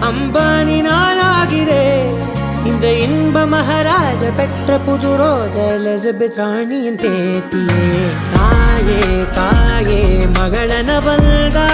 அம்பானி நானாகிறேன் இந்த இன்ப மகாராஜ பெற்ற புது ரோஜ எலிசபெத் ராணியின் பேத்தியே தாயே தாயே மகளன வந்தா